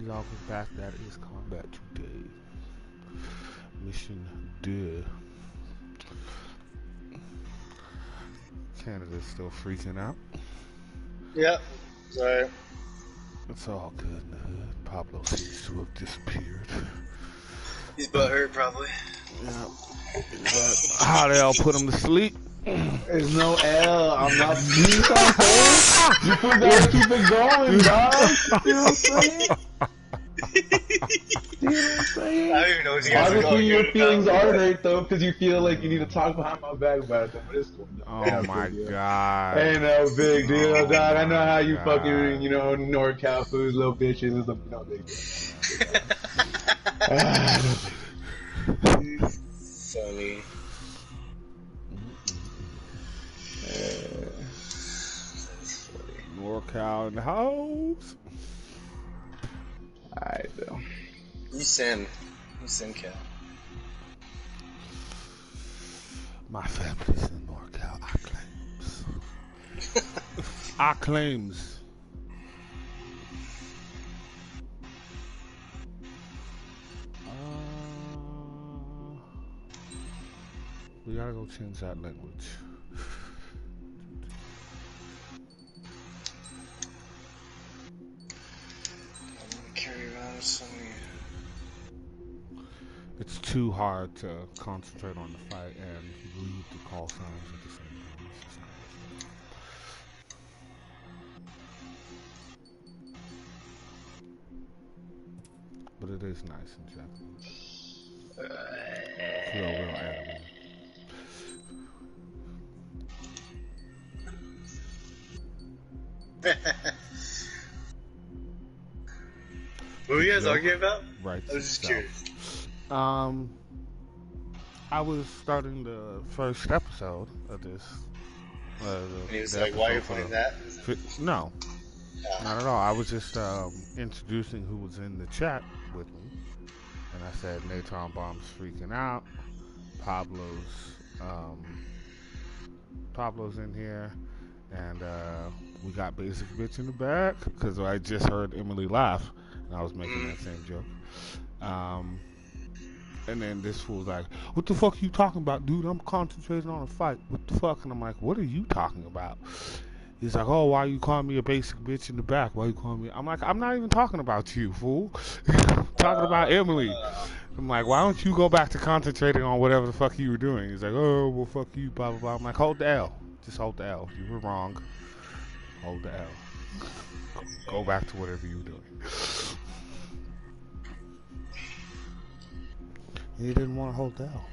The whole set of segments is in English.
welcome back. That is Combat today. Mission 2. Canada's still freaking out. Yep. Sorry. It's all good in the hood. Pablo seems to have disappeared. He's butthurt, probably. Yeah. How the hell put him to sleep? There's no L. I'm not. You gotta keep it going, dog. You know what I'm saying? You know what I'm saying? I don't even know what you guys are Obviously, going your about. feelings are hurt though, because you feel like you need to talk behind my back about it. But it's cool. Oh my god. Ain't no big deal, Oh dog. I know how you my fucking, God. NorCal foods, little bitches. It's no big deal. Funny. NorCal in the house. Alright, though. You sin, Cal. My family's in NorCal. I claims. We gotta go change that language. I'm gonna carry around so many. It's too hard to concentrate on the fight and read the call signs at the same time. It's just not worth it. But it is nice in Japanese. Feel real anime. What were you guys arguing about? Right. I was just curious. I was starting the first episode of this. And he was like, why are you putting that? No, not at all. I was just introducing who was in the chat with me. And I said, Natron Bomb's freaking out. Pablo's in here. And we got Basic Bitch in the back. Because I just heard Emily laugh. And I was making that same joke. And then this fool's like, what the fuck are you talking about, dude? I'm concentrating on a fight. What the fuck? And I'm like, what are you talking about? He's like, oh, why you calling me a basic bitch in the back? Why you calling me? I'm like, I'm not even talking about you, fool. I'm talking about Emily. I'm like, why don't you go back to concentrating on whatever the fuck you were doing? He's like, oh, well, fuck you, blah, blah, blah. I'm like, hold the L. Just hold the L. You were wrong. Hold the L. Go back to whatever you were doing. He didn't want to hold the L.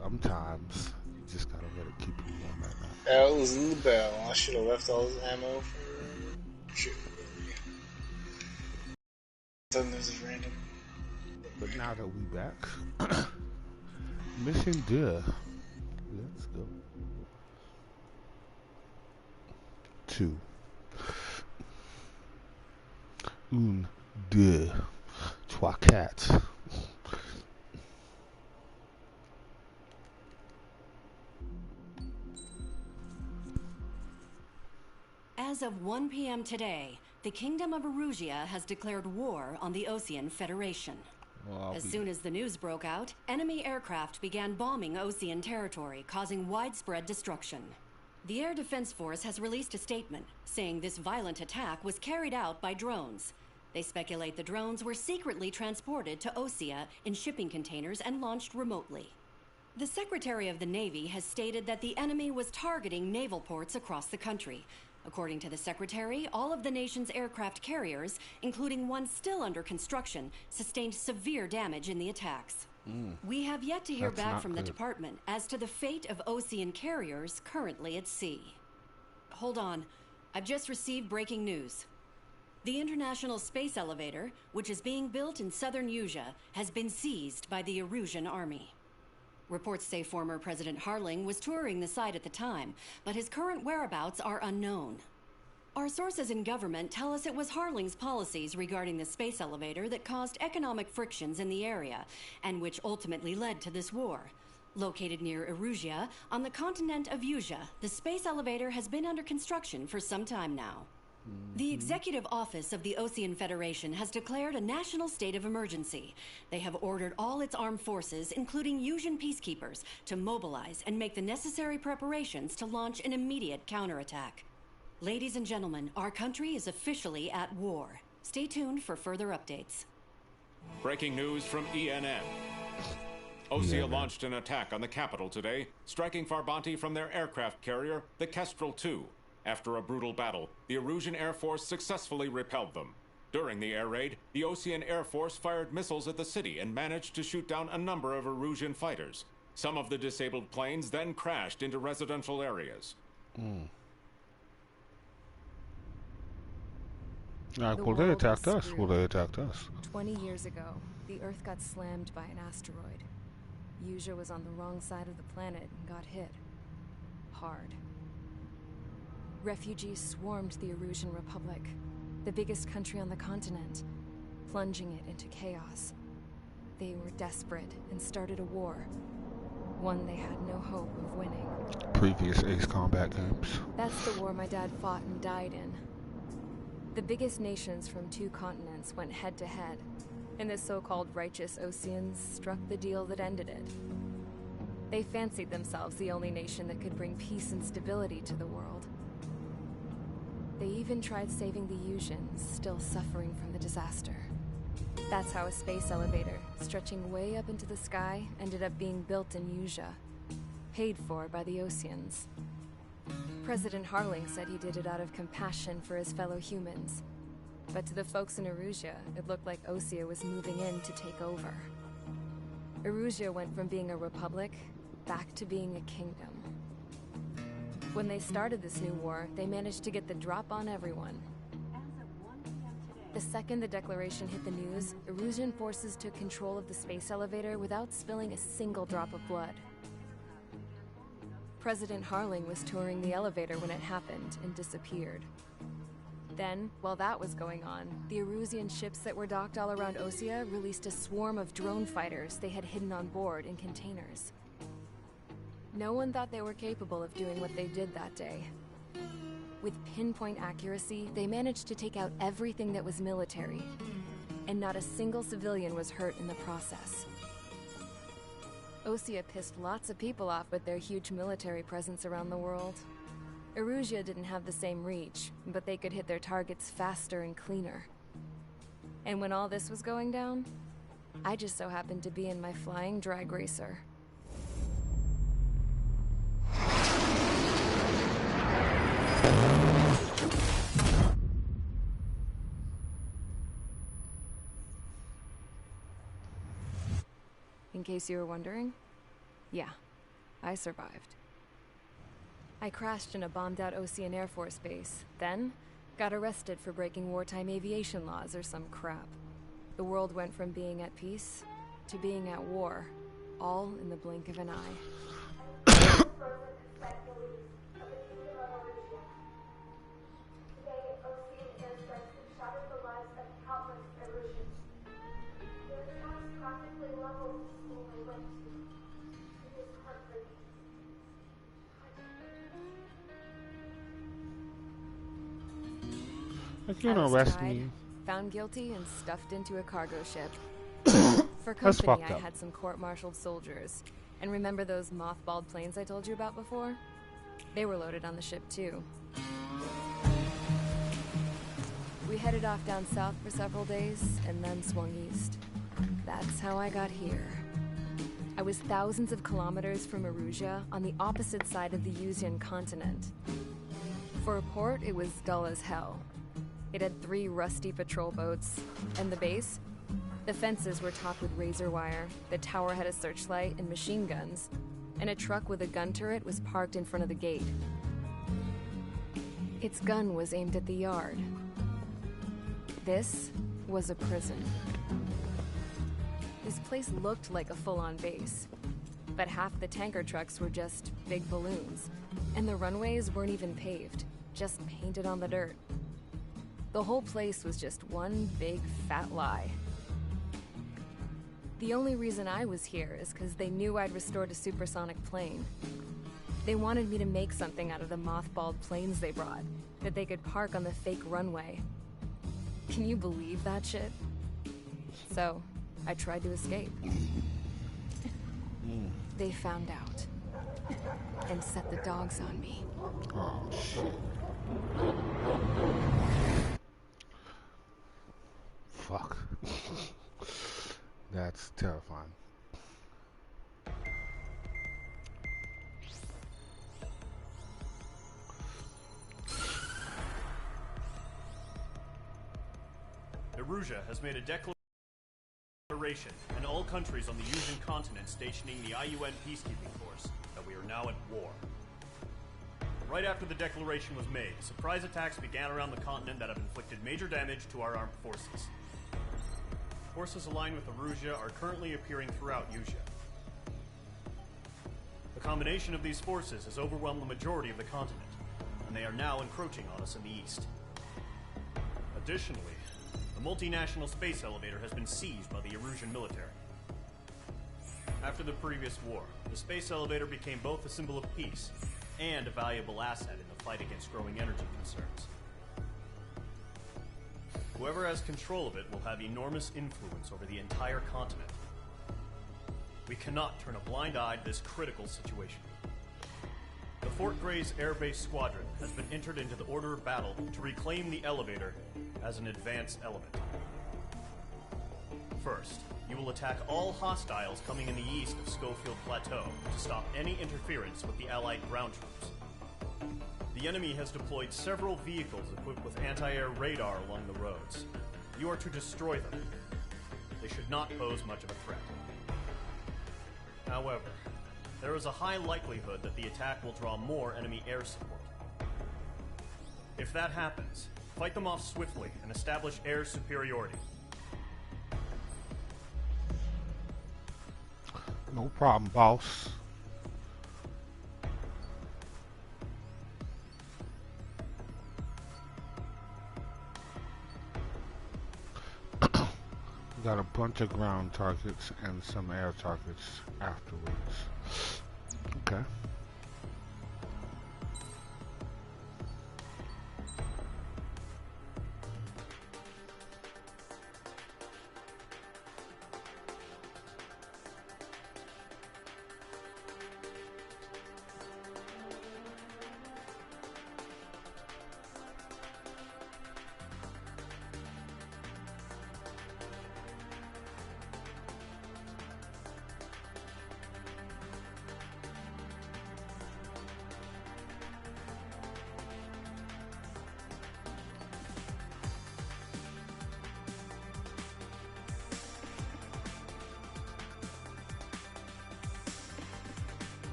Sometimes you just gotta let it keep you warm at night. L was in the bell. I should have left all his ammo for shit. Something this is random. But now that we back, mission 2. Let's go. 2. 1, 2, 3, 4. As of 1 p.m. today, the Kingdom of Erusia has declared war on the Osean Federation. As soon as the news broke out, enemy aircraft began bombing Osean territory, causing widespread destruction. The Air Defense Force has released a statement saying this violent attack was carried out by drones. They speculate the drones were secretly transported to Osea in shipping containers and launched remotely. The Secretary of the Navy has stated that the enemy was targeting naval ports across the country. According to the Secretary, all of the nation's aircraft carriers, including one still under construction, sustained severe damage in the attacks. We have yet to hear back from the department as to the fate of Osean carriers currently at sea. Hold on. I've just received breaking news. The International Space Elevator, which is being built in southern Usea, has been seized by the Erusian army. Reports say former President Harling was touring the site at the time, but his current whereabouts are unknown. Our sources in government tell us it was Harling's policies regarding the space elevator that caused economic frictions in the area, and which ultimately led to this war. Located near Erusia, on the continent of Usea, the space elevator has been under construction for some time now. The Executive Office of the Ocean Federation has declared a national state of emergency. They have ordered all its armed forces, including Yuuzhan peacekeepers, to mobilize and make the necessary preparations to launch an immediate counterattack. Ladies and gentlemen, our country is officially at war. Stay tuned for further updates. Breaking news from ENN. Osea launched an attack on the capital today, striking Farbanti from their aircraft carrier, the Kestrel II. After a brutal battle, the Erusian Air Force successfully repelled them. During the air raid, the Ocean Air Force fired missiles at the city and managed to shoot down a number of Erusian fighters. Some of the disabled planes then crashed into residential areas. Well, they attacked us. Well, they attacked us. 20 years ago, the Earth got slammed by an asteroid. Yuuzhan was on the wrong side of the planet and got hit. Hard. Refugees swarmed the Erusian Republic, the biggest country on the continent, plunging it into chaos. They were desperate and started a war, one they had no hope of winning. Previous Ace Combat games. That's the war my dad fought and died in. The biggest nations from 2 continents went head-to-head, and the so-called righteous Oceans struck the deal that ended it. They fancied themselves the only nation that could bring peace and stability to the world. They even tried saving the Yuuzhans, still suffering from the disaster. That's how a space elevator, stretching way up into the sky, ended up being built in Yuuzhan, paid for by the Oceans. President Harling said he did it out of compassion for his fellow humans. But to the folks in Erusia, it looked like Osea was moving in to take over. Erusia went from being a republic back to being a kingdom. When they started this new war, they managed to get the drop on everyone. The second the declaration hit the news, Erusian forces took control of the space elevator without spilling a single drop of blood. President Harling was touring the elevator when it happened and disappeared. Then, while that was going on, the Erusian ships that were docked all around Osea released a swarm of drone fighters they had hidden on board in containers. No one thought they were capable of doing what they did that day. With pinpoint accuracy, they managed to take out everything that was military, and not a single civilian was hurt in the process. Osea pissed lots of people off with their huge military presence around the world. Erusia didn't have the same reach, but they could hit their targets faster and cleaner. And when all this was going down, I just so happened to be in my flying drag racer. In case you were wondering, yeah, I survived. I crashed in a bombed-out Ocean Air Force base, then got arrested for breaking wartime aviation laws or some crap. The world went from being at peace to being at war, all in the blink of an eye. Like, you know, arrest me. Found guilty and stuffed into a cargo ship. For That's company, fucked I up. had some court-martialed soldiers. And remember those mothballed planes I told you about before? They were loaded on the ship, too. We headed off down south for several days, and then swung east. That's how I got here. I was thousands of kilometers from Erusia, on the opposite side of the Yuuzhan continent. For a port, it was dull as hell. It had 3 rusty patrol boats, and the base? The fences were topped with razor wire, the tower had a searchlight and machine guns, and a truck with a gun turret was parked in front of the gate. Its gun was aimed at the yard. This was a prison. This place looked like a full-on base, but half the tanker trucks were just big balloons, and the runways weren't even paved, just painted on the dirt. The whole place was just one big fat lie. The only reason I was here is because they knew I'd restored a supersonic plane. They wanted me to make something out of the mothballed planes they brought, that they could park on the fake runway. Can you believe that shit? So, I tried to escape. They found out. And set the dogs on me. Oh, shit. Fuck. That's terrifying. Erusia has made a declaration, and all countries on the Yusian continent stationing the IUN peacekeeping force, that we are now at war. Right after the declaration was made, surprise attacks began around the continent that have inflicted major damage to our armed forces. Forces aligned with Erusia are currently appearing throughout Yusia. The combination of these forces has overwhelmed the majority of the continent, and they are now encroaching on us in the east. Additionally, the multinational space elevator has been seized by the Erusian military. After the previous war, the space elevator became both a symbol of peace and a valuable asset in the fight against growing energy concerns. Whoever has control of it will have enormous influence over the entire continent. We cannot turn a blind eye to this critical situation. The Fort Gray's Air Base Squadron has been entered into the order of battle to reclaim the elevator as an advanced element. First, you will attack all hostiles coming in the east of Schofield Plateau to stop any interference with the Allied ground troops. The enemy has deployed several vehicles equipped with anti-air radar along the roads. You are to destroy them. They should not pose much of a threat. However, there is a high likelihood that the attack will draw more enemy air support. If that happens, fight them off swiftly and establish air superiority. No problem, boss. We got a bunch of ground targets and some air targets afterwards. Okay.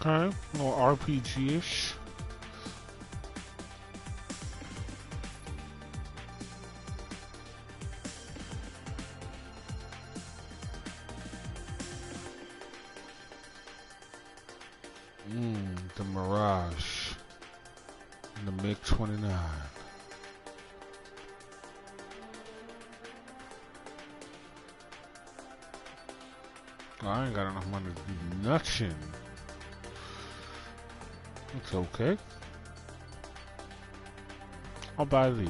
Okay, a little RPG-ish. The Mirage. And the MiG-29. I ain't got enough money to do nothing. It's okay. I'll buy these.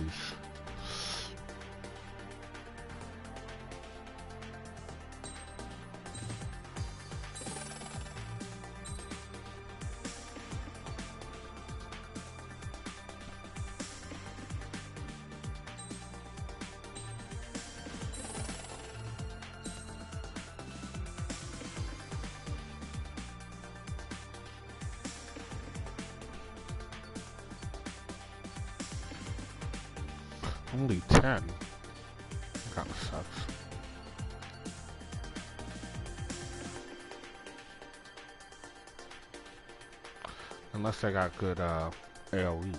Only 10. Kinda sucks. Unless I got good AoE.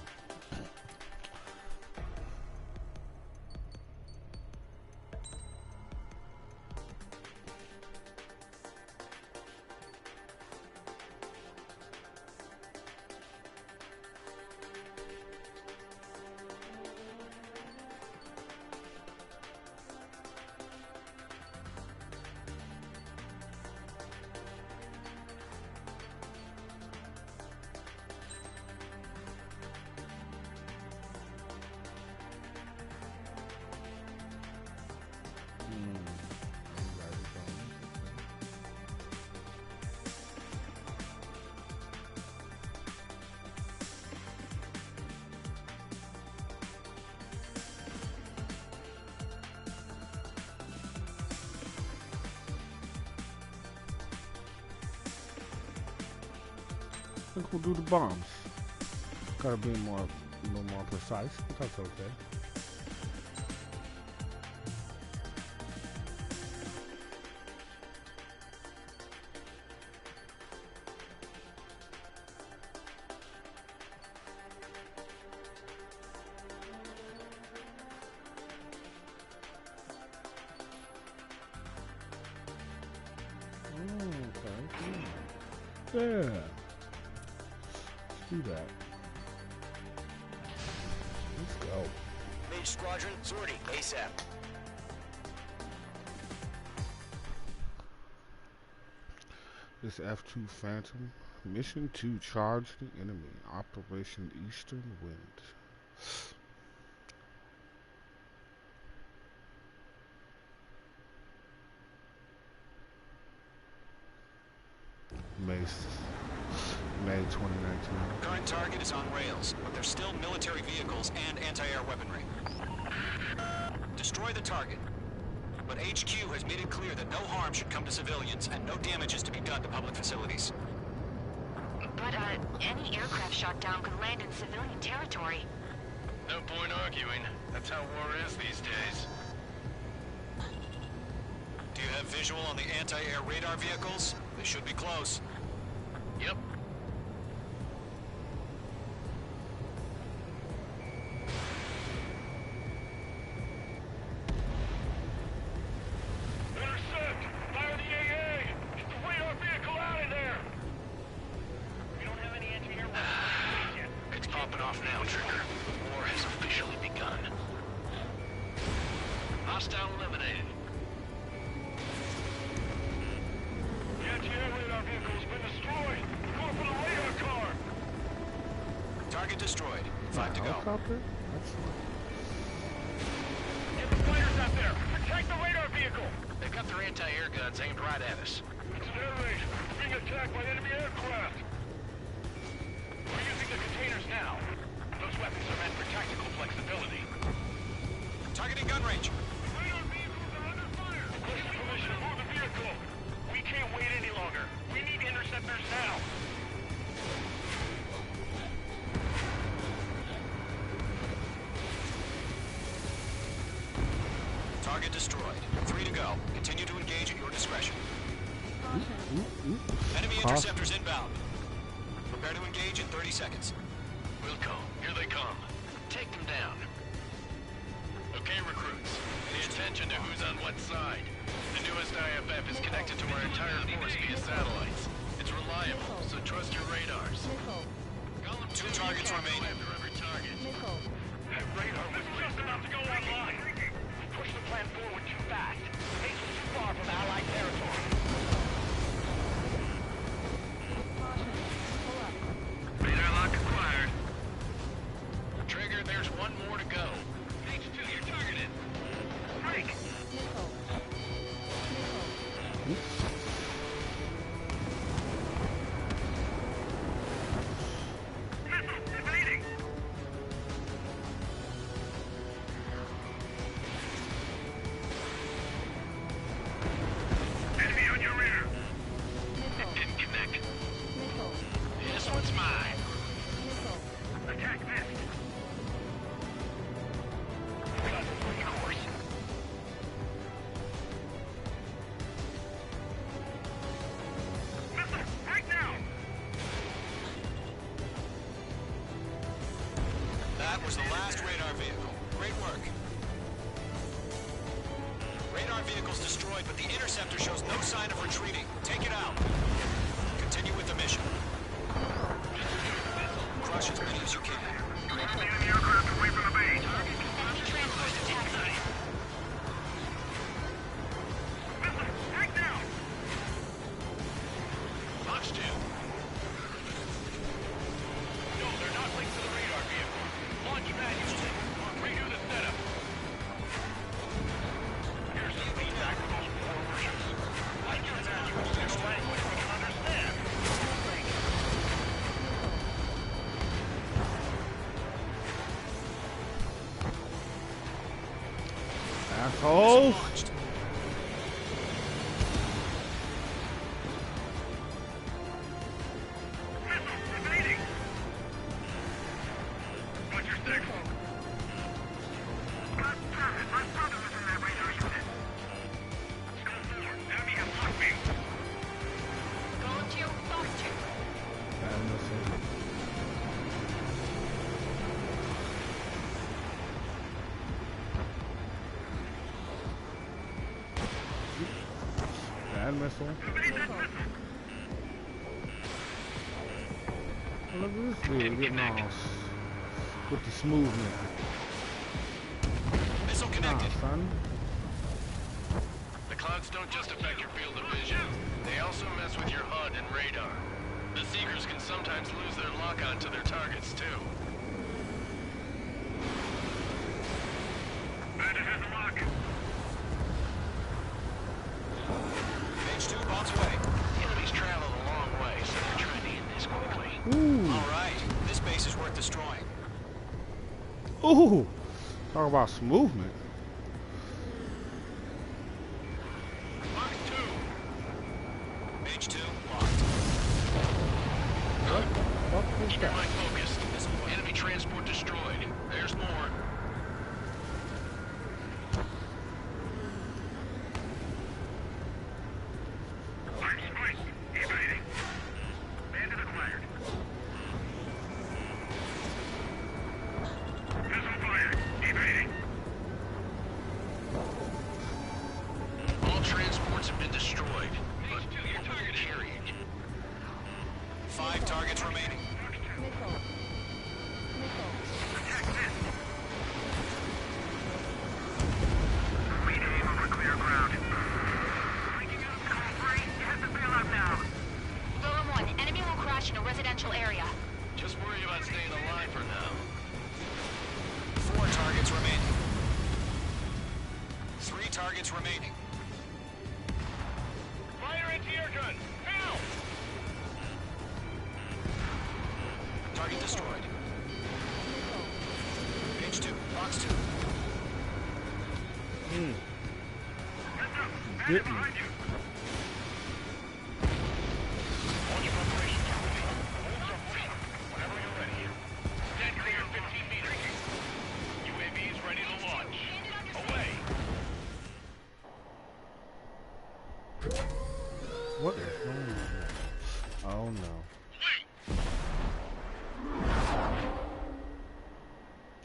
think we'll do the bombs. Gotta be a little more precise, but that's okay. Yeah. Let's do that. Let's go. Mage Squadron, sortie, ASAP. This F-2 Phantom. Mission 2, charge the enemy. Operation Eastern Wind. May 2019. Current target is on rails, but there's still military vehicles and anti-air weaponry. Destroy the target. But HQ has made it clear that no harm should come to civilians and no damage is to be done to public facilities. But, any aircraft shot down could land in civilian territory. No point arguing. That's how war is these days. Do you have visual on the anti-air radar vehicles? They should be close. Yep. Intercept! Fire the AA! Get the radar vehicle out of there! We don't have any anti-air weapons yet. It's popping off now, Trigger. War has officially begun. Hostile eliminated. The anti-air radar vehicle has been destroyed! Go for the radar car! Target destroyed. 5 to go. Helicopter? Get the fighters out there! Protect the radar vehicle! They've got their anti-air guns aimed right at us. It's an air raid! We're being attacked by enemy aircraft! We're using the containers now. Those weapons are meant for tactical flexibility. Targeting gun range. Radar vehicles are under fire! Request permission to move the vehicle! We can't wait any longer. We need interceptors now. Target destroyed. 3 to go. Continue to engage at your discretion. Enemy interceptors inbound. Prepare to engage in 30 seconds. Wilco, here they come. Take them down. Okay, recruits. Pay attention to who's on what side. The newest IFF is connected to our entire force via satellites. It's reliable, so trust your radars. Golem 2 targets remain. After every target. That radar was just about to go online. We pushed the plan forward too fast. Base was too far from Allied territory. Radar lock acquired. Trigger, there's one more to go. H2, you're targeted. Break. Evading! Enemy on your rear! It didn't connect. This one's mine. Attack missed! Gun free course. Missile! Right now! That was the last radar vehicle. Great work. Radar vehicle's destroyed, but the interceptor shows no sign of retreating. Take it out. Continue with the mission. Crush as many as you can. Enemy aircraft away from the base. Enemy transport to taxi. Missile! Right now! Launch 2. No, they're not linked to the radar vehicle. Launch manually. Redo the setup. Here's some feedback from those poor Russians. I can imagine their language we can understand. Asshole! Launched. Missile! And missile. Look at this dude getting all with the smoothness. Missile connected. Nah, son. The clouds don't just affect your field of vision. They also mess with your HUD and radar. The Seekers can sometimes lose their lock-on to their targets, too. Bandit has a lock. Page 2 bombs away. Enemies travel a long way, so they're trying to end this quickly. Ooh. All right, this base is worth destroying. Ooh. Talk about some movement. Box 2. Page 2 locked. What the fuck is Keep your that? mind focused. Enemy transport destroyed. There's more. Line strike. Evading. Bandit acquired. Missile fired. Evading. All transports have been destroyed, but carried. 5 targets remaining. Attack this. We aim over clear ground. Breaking out. Call 3. You have to bail out now. Golem 1, enemy will crash in a residential area. Just worry about staying alive for now. 4 targets remaining. 3 targets remaining. Fire anti-air gun. Now. Target destroyed. Page 2, box 2. Heads up. Bandit Get me. behind you. Launch preparation complete. Hold your feet. Whenever you're ready. Stand clear 15 meters. UAVs ready to launch. Away. What is going on? Oh no.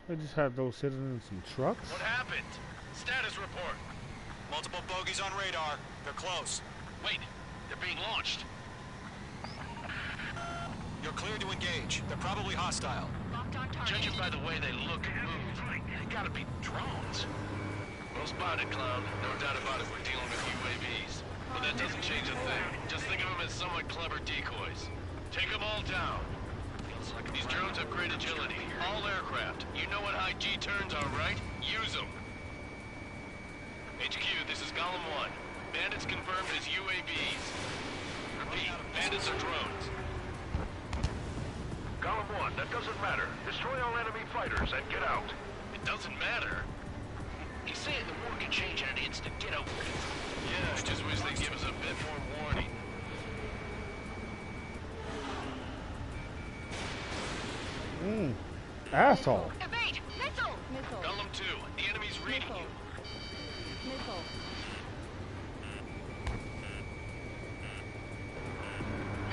They just had those sitting in some trucks? What happened? Status report. Multiple bogeys on radar. They're close. Wait, they're being launched. You're clear to engage. They're probably hostile. Locked on target. Judging by the way they look and move, they gotta be drones. Well spotted, Clown. No doubt about it, we're dealing with UAVs. But that doesn't change a thing. Just think of them as somewhat clever decoys. Take them all down. These drones have great agility. All aircraft. You know what high G turns are, right? Use them. HQ, this is Golem 1. Bandits confirmed as UAVs. Repeat, bandits are drones. Golem 1, that doesn't matter. Destroy all enemy fighters and get out. It doesn't matter. He's saying the war can change in an instant. Get over it. Yeah, I just wish they'd give us a bit more warning. Asshole. Evade! Missile! Golem 2, the enemy's reading you.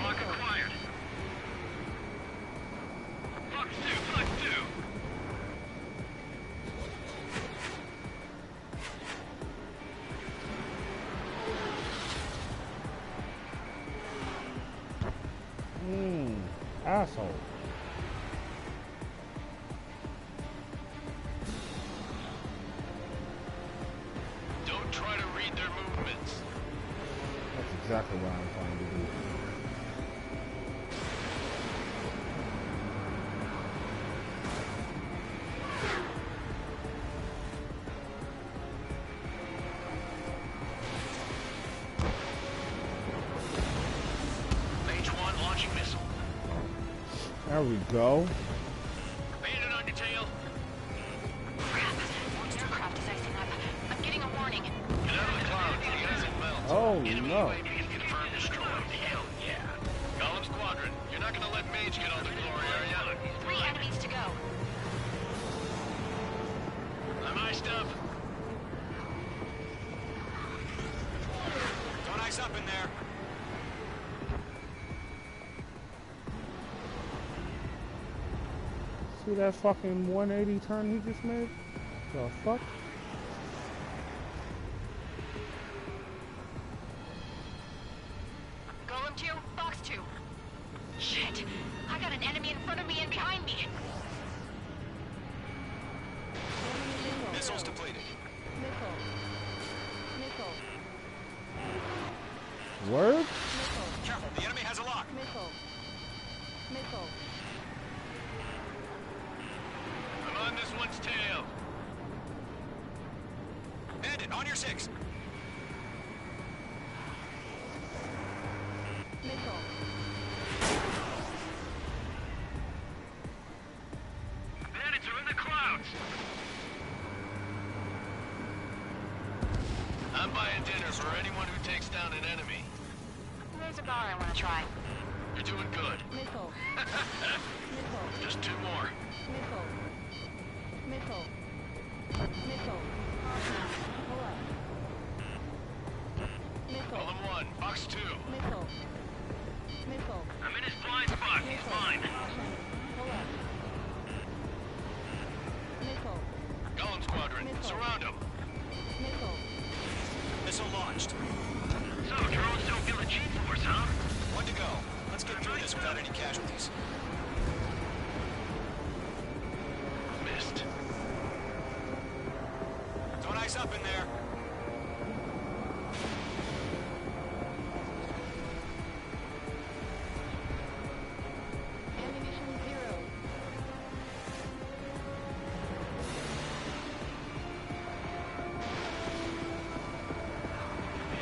Lock acquired. Fox 2, Fox 2. Asshole. Don't try to read their movements. That's exactly what I'm trying to do. Mage 1 launching missile. There we go. Bandit on your tail. Crap. Aircraft is icing up. I'm getting a warning. Get out of the clouds. The ice and melt. Oh, Enemy no. UAVs confirmed destroyed. Hell yeah. Golem Squadron, you're not gonna let Mage get all the glory, are ya? 3 enemies to go. I'm iced up. Don't ice up in there. See that fucking 180 turn he just made? The fuck? 2, box 2. Shit. I got an enemy in front of me and behind me. Missiles depleted. Missile. Word? Careful, the enemy has a lock. Missile. I'm on this one's tail. Bandit, on your 6. Bandits are in the clouds. I'm buying dinner for anyone who takes down an enemy. There's a bar I want to try. You're doing good. Missile. Just 2 more. Missile. Pull up. Missile. Column 1, box 2. Missile. I'm in his blind spot. He's mine. Pull up. Missile. Golem Squadron, surround him. Missile. Missile launched. So, drones don't feel the G-force, huh? 1 to go. Let's get through this without any casualties. Missed. Don't ice up in there. Ammunition 0.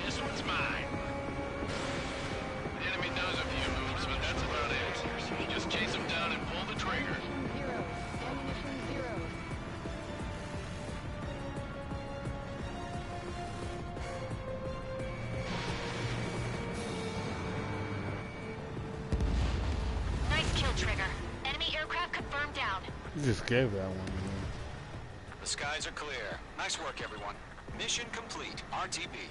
This one's mine. The enemy knows a few moves, but that's about it. You just chase him down and pull the trigger. Ammunition 0. Nice kill, Trigger. Enemy aircraft confirmed down. You just gave that one. The skies are clear. Nice work, everyone. Mission complete. RTB.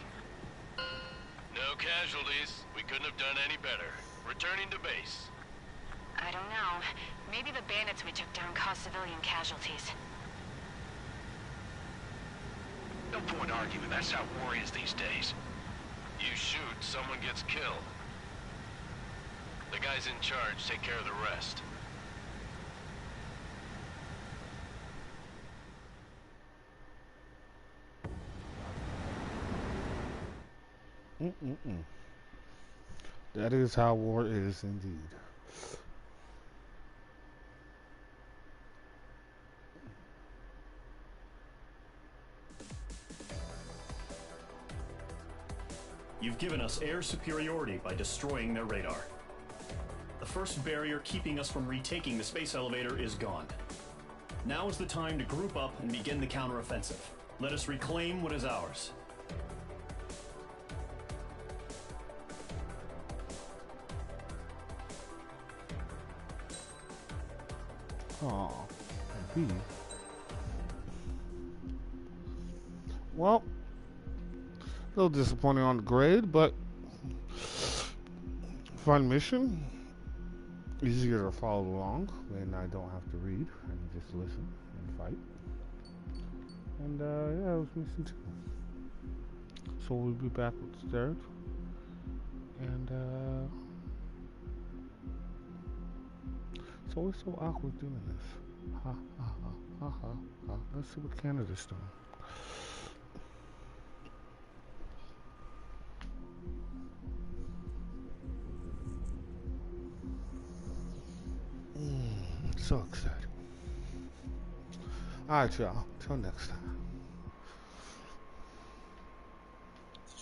No casualties. We couldn't have done any better. Returning to base. I don't know. Maybe the bandits we took down caused civilian casualties. No point arguing. That's how war is these days. You shoot, someone gets killed. The guys in charge take care of the rest. That is how war is indeed. You've given us air superiority by destroying their radar. The first barrier keeping us from retaking the space elevator is gone. Now is the time to group up and begin the counteroffensive. Let us reclaim what is ours. Oh, indeed. Well, a little disappointing on the grade, but fun mission. Easier to follow along when I don't have to read and just listen and fight. And yeah, it was mission 2. So we'll be back with the 3rd. And it's always so awkward doing this. Ha ha ha ha ha ha. Let's see what Canada's doing. So exciting. Alright, y'all. Till next time.